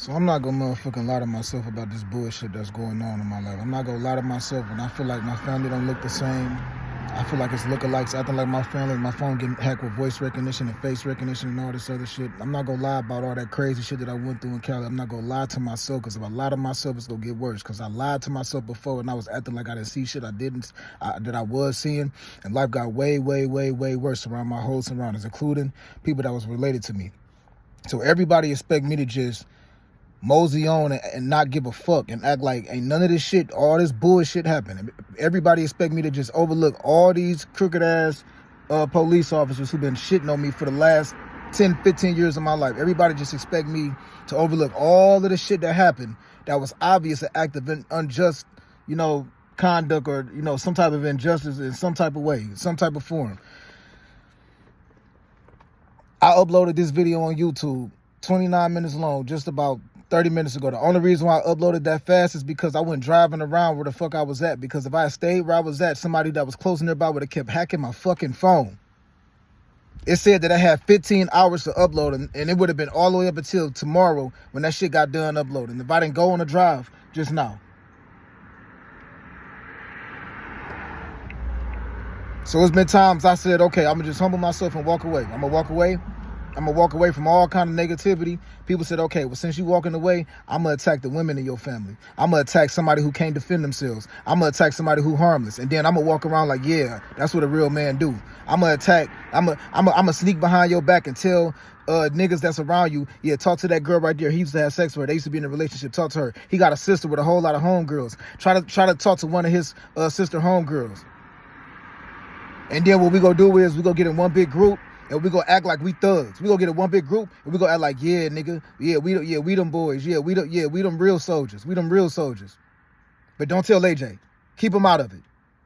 So I'm not gonna motherfucking lie to myself about this bullshit that's going on in my life. I'm not gonna lie to myself when I feel like my family don't look the same. I feel like it's lookalikes acting like my family. My phone getting hacked with voice recognition and face recognition and all this other shit. I'm not gonna lie about all that crazy shit that I went through in Cali. I'm not gonna lie to myself, because if I lie to myself, it's gonna get worse. Because I lied to myself before and I was acting like I didn't see shit that I was seeing, and life got way, way, way, way worse around my whole surroundings, including people that was related to me. So everybody expect me to just mosey on and not give a fuck and act like ain't none of this shit, all this bullshit happening. Everybody expect me to just overlook all these crooked ass police officers who've been shitting on me for the last 10, 15 years of my life. Everybody just expect me to overlook all of the shit that happened that was obvious an act of unjust, conduct, or, some type of injustice in some type of way, some type of form. I uploaded this video on YouTube, 29 minutes long, just about 30 minutes ago. The only reason why I uploaded that fast is because I went driving around where the fuck I was at. Because if I had stayed where I was at, somebody that was close nearby would have kept hacking my fucking phone. It said that I had 15 hours to upload, and it would have been all the way up until tomorrow when that shit got done uploading. If I didn't go on a drive just now. So it's been times I said, okay, I'm gonna just humble myself and walk away. I'm gonna walk away from all kind of negativity. People said, okay, well, since you walking away, I'm gonna attack the women in your family. I'm gonna attack somebody who can't defend themselves. I'm gonna attack somebody who harmless. And then I'm gonna walk around like, yeah, that's what a real man do. I'm gonna sneak behind your back and tell niggas that's around you, yeah, talk to that girl right there. He used to have sex with her. They used to be in a relationship. Talk to her. He got a sister with a whole lot of homegirls. Try to talk to one of his sister homegirls. And then what we gonna do is we gonna get in one big group and we gonna act like we thugs. We gonna get in one big group and we gonna act like, yeah, nigga, we them boys, we them real soldiers, we them real soldiers. But don't tell AJ. Keep him out of it.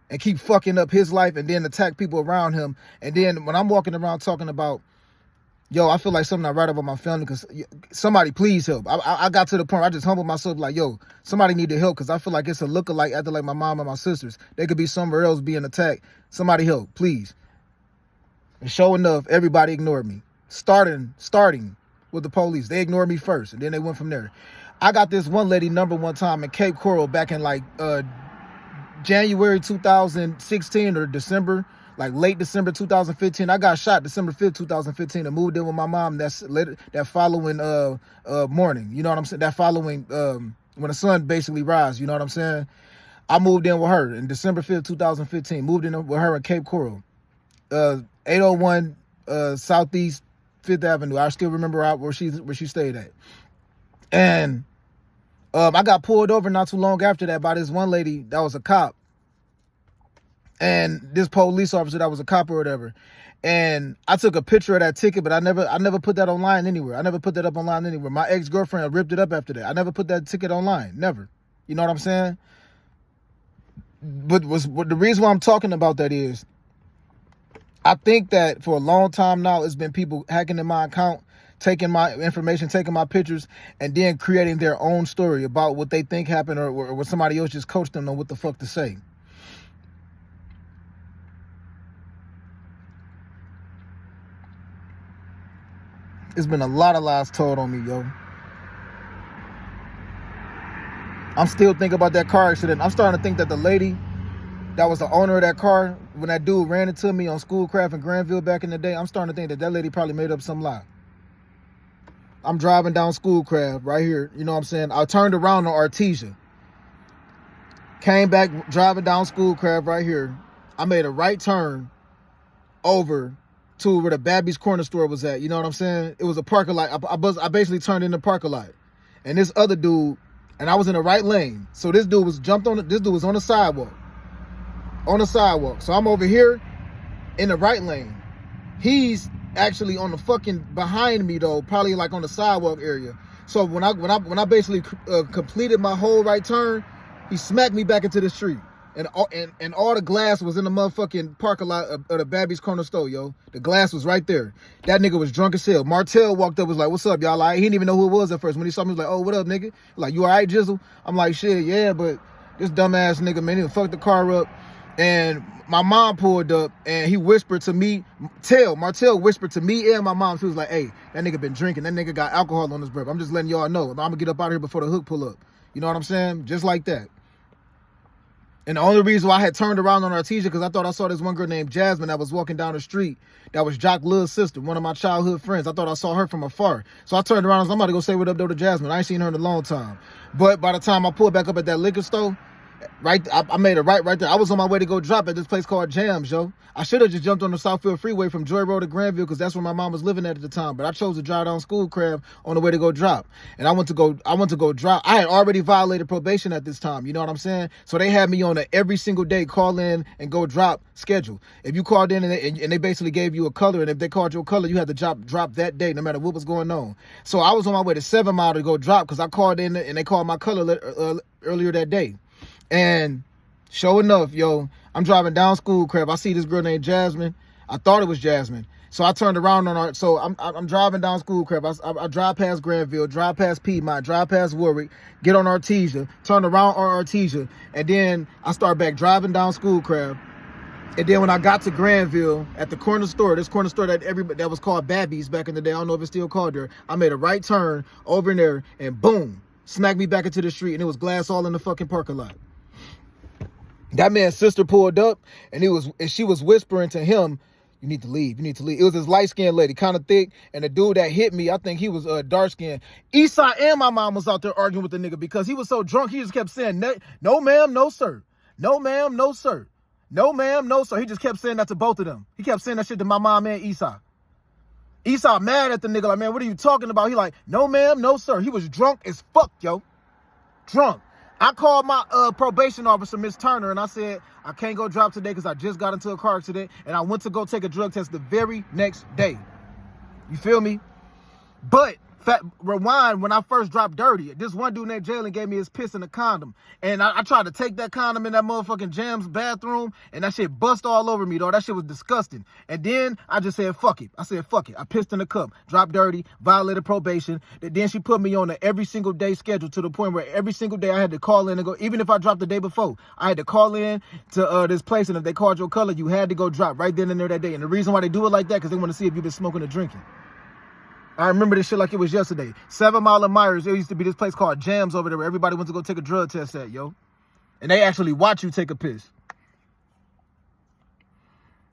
And keep fucking up his life and then attack people around him. And then when I'm walking around talking about, yo, I feel like something not right about my family, because somebody please help. I got to the point where I just humbled myself like, yo, somebody need to help, because I feel like it's a lookalike acting like my mom and my sisters. They could be somewhere else being attacked. Somebody help, please. And sure enough, everybody ignored me. Starting with the police. They ignored me first, and then they went from there. I got this one lady number one time in Cape Coral back in like January 2016 or December, like late December 2015. I got shot December 5th, 2015, and moved in with my mom that following morning. You know what I'm saying? That following when the sun basically rise, you know what I'm saying? I moved in with her in December 5th, 2015. Moved in with her in Cape Coral. 801 Southeast 5th Avenue. I still remember where she stayed at. And I got pulled over not too long after that by this one lady that was a cop. And this police officer that was a cop or whatever. And I took a picture of that ticket, but I never put that online anywhere. I never put that up online anywhere. My ex-girlfriend ripped it up after that. I never put that ticket online. Never. You know what I'm saying? But the reason why I'm talking about that is I think that for a long time now, it's been people hacking in my account, taking my information, taking my pictures, and then creating their own story about what they think happened, or what somebody else just coached them on what the fuck to say. It's been a lot of lies told on me, yo. I'm still thinking about that car accident. I'm starting to think that the lady that was the owner of that car, when that dude ran into me on Schoolcraft in Granville back in the day, I'm starting to think that lady probably made up some lie. I'm driving down Schoolcraft right here, you know what I'm saying? I turned around on Artesia. Came back driving down Schoolcraft right here. I made a right turn over to where the Babby's Corner Store was at, you know what I'm saying? It was a parking lot. I basically turned in the parking lot. And this other dude, and I was in the right lane. So this dude was on the sidewalk. On the sidewalk. So I'm over here in the right lane. He's actually on the fucking behind me though, probably like on the sidewalk area. So when I basically completed my whole right turn, he smacked me back into the street. And all the glass was in the motherfucking parking lot of the Babby's Corner Store, yo. The glass was right there. That nigga was drunk as hell. Martell walked up, was like, what's up, y'all? Like, he didn't even know who it was at first. When he saw me, he was like, oh, what up, nigga? Like, you all right, Jizzle? I'm like, shit, yeah, but this dumbass nigga, man, he fucked the car up. And my mom pulled up and he whispered to me, Martell whispered to me and my mom. She was like, hey, that nigga been drinking. That nigga got alcohol on his breath. I'm just letting y'all know. I'm gonna get up out of here before the hook pull up. You know what I'm saying? Just like that. And the only reason why I had turned around on Artesia, because I thought I saw this one girl named Jasmine that was walking down the street. That was Jock Lil's sister, one of my childhood friends. I thought I saw her from afar. So I turned around and was like, I'm about to go say what up though to Jasmine. I ain't seen her in a long time. But by the time I pulled back up at that liquor store, I made a right there. I was on my way to go drop at this place called Jams, yo. I should have just jumped on the Southfield Freeway from Joy Road to Granville because that's where my mom was living at the time. But I chose to drive down Schoolcraft on the way to go drop. And I went to go drop. I had already violated probation at this time. You know what I'm saying? So they had me on a every single day call in and go drop schedule. If you called in and they basically gave you a color, and if they called you a color, you had to drop that day no matter what was going on. So I was on my way to 7 Mile to go drop because I called in and they called my color earlier that day. And sure enough, yo, I'm driving down Schoolcraft. I see this girl named Jasmine. I thought it was Jasmine. So I turned around on her. So I'm driving down Schoolcraft. I drive past Granville, drive past Piedmont, drive past Warwick, get on Artesia, turn around on Artesia, and then I start back driving down Schoolcraft. And then when I got to Granville, at the corner store, this corner store that was called Babby's back in the day, I don't know if it's still called there, I made a right turn over in there, and boom, smacked me back into the street, and it was glass all in the fucking parking lot. That man's sister pulled up, and she was whispering to him, you need to leave, you need to leave. It was this light-skinned lady, kind of thick, and the dude that hit me, I think he was dark-skinned. Esau and my mom was out there arguing with the nigga because he was so drunk, he just kept saying, no ma'am, no sir. No ma'am, no sir. No ma'am, no sir. He just kept saying that to both of them. He kept saying that shit to my mom and Esau. Esau mad at the nigga, like, man, what are you talking about? He like, no ma'am, no sir. He was drunk as fuck, yo. Drunk. I called my probation officer, Miss Turner, and I said, I can't go drop today because I just got into a car accident, and I went to go take a drug test the very next day. You feel me? But, rewind, when I first dropped Dirty, this one dude named Jalen gave me his piss in a condom, and I tried to take that condom in that motherfucking Jams bathroom, and that shit bust all over me, though. That shit was disgusting. And then I just said, fuck it. I said, fuck it. I pissed in the cup, dropped Dirty, violated probation. Then she put me on an every single day schedule to the point where every single day I had to call in and go, even if I dropped the day before, I had to call in to this place, and if they called your color, you had to go drop right then and there that day. And the reason why they do it like that, because they want to see if you've been smoking or drinking. I remember this shit like it was yesterday. 7 Mile and Myers, there used to be this place called Jams over there where everybody went to go take a drug test at, yo. And they actually watch you take a piss.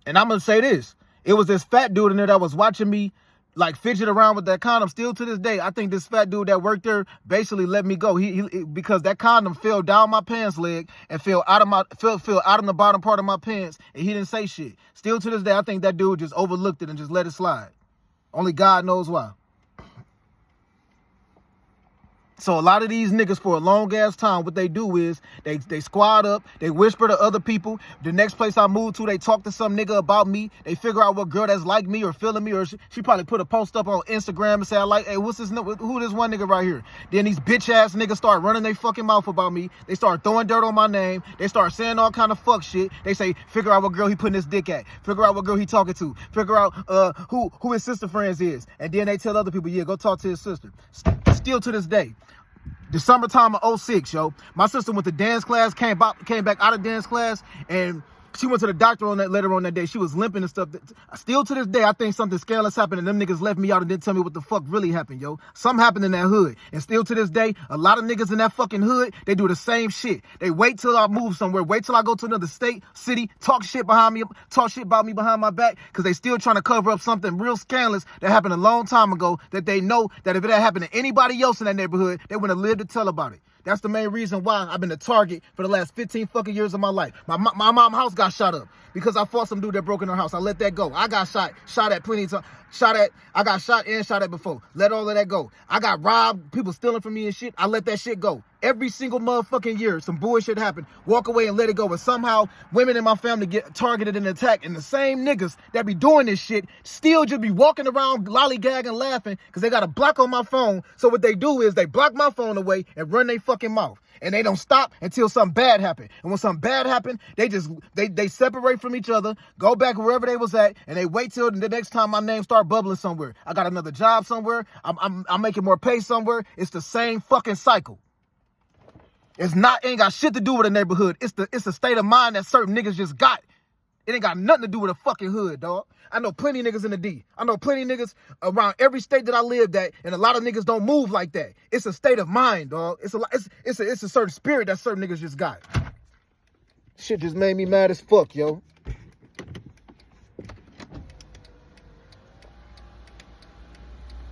And I'm going to say this. It was this fat dude in there that was watching me like fidget around with that condom. Still to this day, I think this fat dude that worked there basically let me go. Because that condom fell down my pants leg and fell out of the bottom part of my pants, and he didn't say shit. Still to this day, I think that dude just overlooked it and just let it slide. Only God knows why. So a lot of these niggas for a long ass time, what they do is they squad up, they whisper to other people. The next place I move to, they talk to some nigga about me. They figure out what girl that's like me or feeling me, or she probably put a post up on Instagram and say, hey, who this one nigga right here? Then these bitch ass niggas start running their fucking mouth about me. They start throwing dirt on my name. They start saying all kind of fuck shit. They say, figure out what girl he putting his dick at. Figure out what girl he talking to. Figure out who his sister friends is. And then they tell other people, yeah, go talk to his sister. Still to this day. The summertime of 06, yo. My sister went to dance class, came back out of dance class, and she went to the doctor later on that day. She was limping and stuff. Still to this day, I think something scandalous happened, and them niggas left me out and didn't tell me what the fuck really happened, yo. Something happened in that hood. And still to this day, a lot of niggas in that fucking hood, they do the same shit. They wait till I move somewhere, wait till I go to another state, city, talk shit about me behind my back, because they still trying to cover up something real scandalous that happened a long time ago that they know that if it had happened to anybody else in that neighborhood, they wouldn't have lived to tell about it. That's the main reason why I've been a target for the last 15 fucking years of my life. My mom's house got shot up because I fought some dude that broke in her house. I let that go. I got shot at plenty of times. I got shot and shot at before. Let all of that go. I got robbed, people stealing from me and shit. I let that shit go. Every single motherfucking year, some bullshit happened. Walk away and let it go. But somehow, women in my family get targeted and attacked. And the same niggas that be doing this shit still just be walking around lollygagging, laughing because they got a block on my phone. So what they do is they block my phone away and run their fucking mouth. And they don't stop until something bad happened. And when something bad happened, they separate from each other, go back wherever they was at, and they wait till the next time my name start bubbling somewhere. I got another job somewhere. I'm making more pay somewhere. It's the same fucking cycle. Ain't got shit to do with a neighborhood. It's the state of mind that certain niggas just got. It ain't got nothing to do with a fucking hood, dog. I know plenty of niggas in the D. I know plenty of niggas around every state that I lived at, and a lot of niggas don't move like that. It's a state of mind, dog. It's a certain spirit that certain niggas just got. Shit just made me mad as fuck, yo.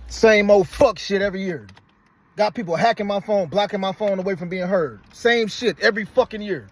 Same old fuck shit every year. Got people hacking my phone, blocking my phone away from being heard. Same shit every fucking year.